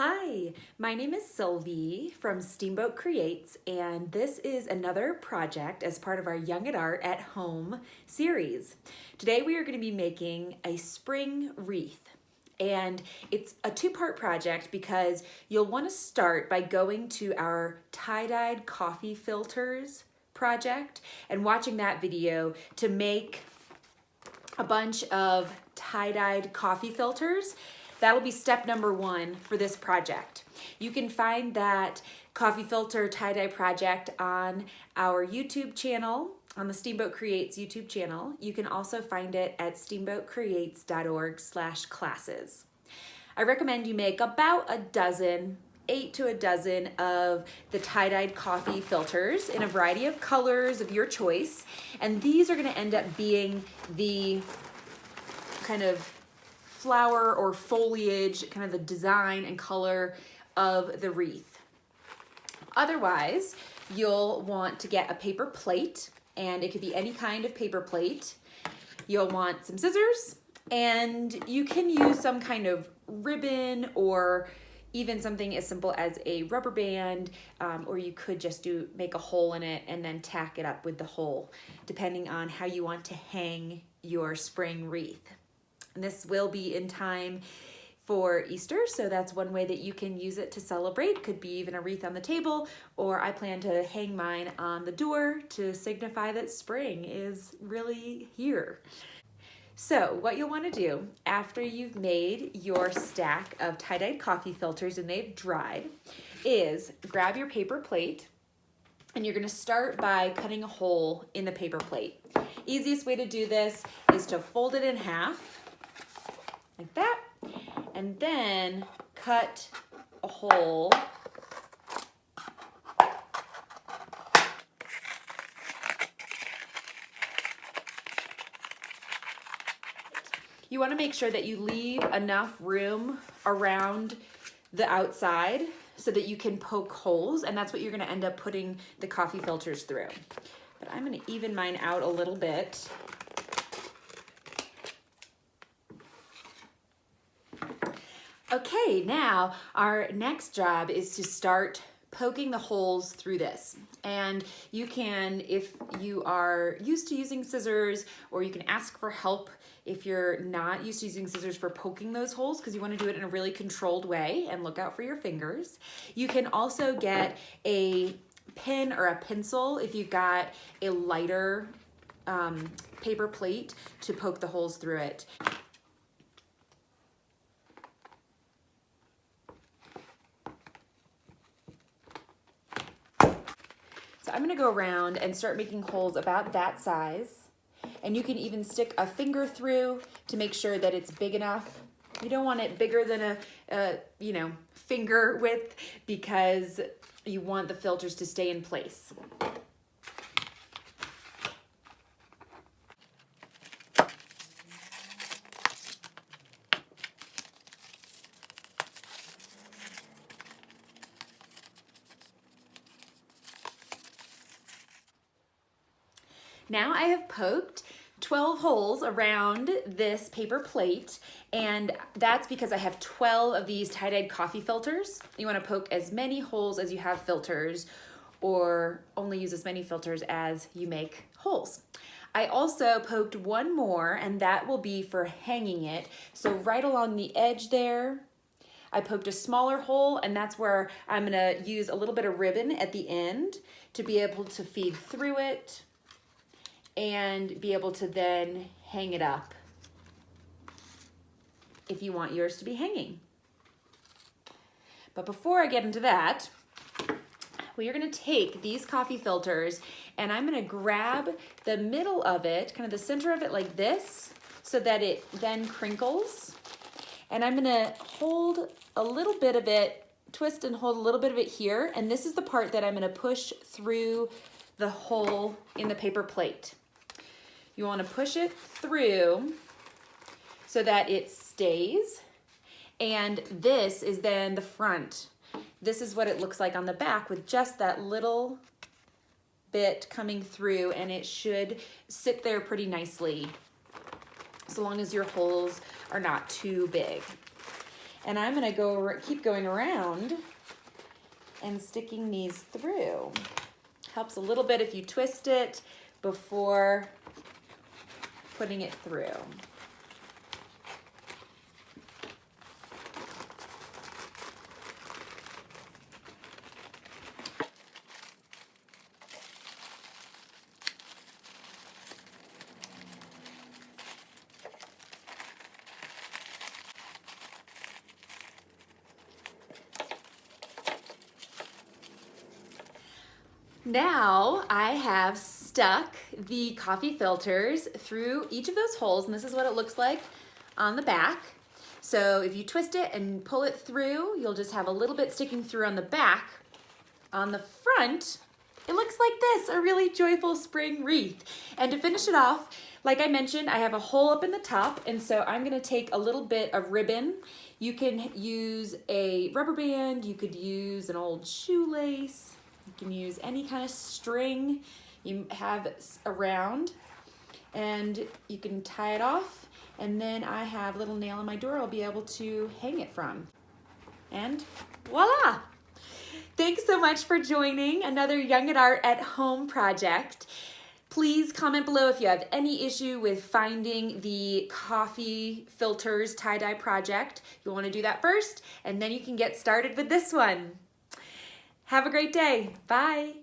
Hi, my name is Sylvie from Steamboat Creates, and this is another project as part of our Young at Art at Home series. Today we are going to be making a spring wreath, and it's a two-part project because you'll want to start by going to our tie-dyed coffee filters project and watching that video to make a bunch of tie-dyed coffee filters. That'll be step number one for this project. You can find that coffee filter tie-dye project on our YouTube channel, on the Steamboat Creates YouTube channel. You can also find it at steamboatcreates.org/classes. I recommend you make about 8 to a dozen of the tie-dyed coffee filters in a variety of colors of your choice. And these are gonna end up being the kind of flower or foliage, kind of the design and color of the wreath. Otherwise, you'll want to get a paper plate, and it could be any kind of paper plate. You'll want some scissors, and you can use some kind of ribbon or even something as simple as a rubber band, or you could just make a hole in it and then tack it up with the hole, depending on how you want to hang your spring wreath. And this will be in time for Easter, so that's one way that you can use it to celebrate. Could be even a wreath on the table, or I plan to hang mine on the door to signify that spring is really here. So what you'll want to do after you've made your stack of tie-dyed coffee filters and they've dried is grab your paper plate, and you're going to start by cutting a hole in the paper plate. Easiest way to do this is to fold it in half like that, and then cut a hole you want to make sure that you leave enough room around the outside so that you can poke holes, and that's what you're going to end up putting the coffee filters through. But I'm going to even mine out a little bit. Okay, now our next job is to start poking the holes through this. And you can, if you are used to using scissors, or you can ask for help if you're not used to using scissors for poking those holes, because you want to do it in a really controlled way and look out for your fingers. You can also get a pen or a pencil if you've got a lighter paper plate to poke the holes through it. So I'm gonna go around and start making holes about that size. And you can even stick a finger through to make sure that it's big enough. You don't want it bigger than a finger width, because you want the filters to stay in place. Now I have poked 12 holes around this paper plate, and that's because I have 12 of these tie-dyed coffee filters. You want to poke as many holes as you have filters, or only use as many filters as you make holes. I also poked one more, and that will be for hanging it. So right along the edge there, I poked a smaller hole, and that's where I'm gonna use a little bit of ribbon at the end to be able to feed through it and be able to then hang it up if you want yours to be hanging. But before I get into that, we are gonna take these coffee filters, and I'm gonna grab the middle of it, kind of the center of it like this, so that it then crinkles. And I'm gonna hold a little bit of it, twist and hold a little bit of it here, and this is the part that I'm gonna push through the hole in the paper plate. You want to push it through so that it stays, and this is then the front. This is what it looks like on the back with just that little bit coming through, and it should sit there pretty nicely so long as your holes are not too big. And I'm gonna keep going around and sticking these through. Helps a little bit if you twist it before putting it through. Now I have stuck the coffee filters through each of those holes, and this is what it looks like on the back. So if you twist it and pull it through, you'll just have a little bit sticking through on the back. On the front, it looks like this, a really joyful spring wreath. And to finish it off, like I mentioned, I have a hole up in the top, and so I'm gonna take a little bit of ribbon. You can use a rubber band, you could use an old shoelace, you can use any kind of string you have around, and you can tie it off, and then I have a little nail on my door I'll be able to hang it from. And voila! Thanks so much for joining another Young at Art at Home project. Please comment below if you have any issue with finding the coffee filters tie-dye project. You'll want to do that first, and then you can get started with this one. Have a great day. Bye.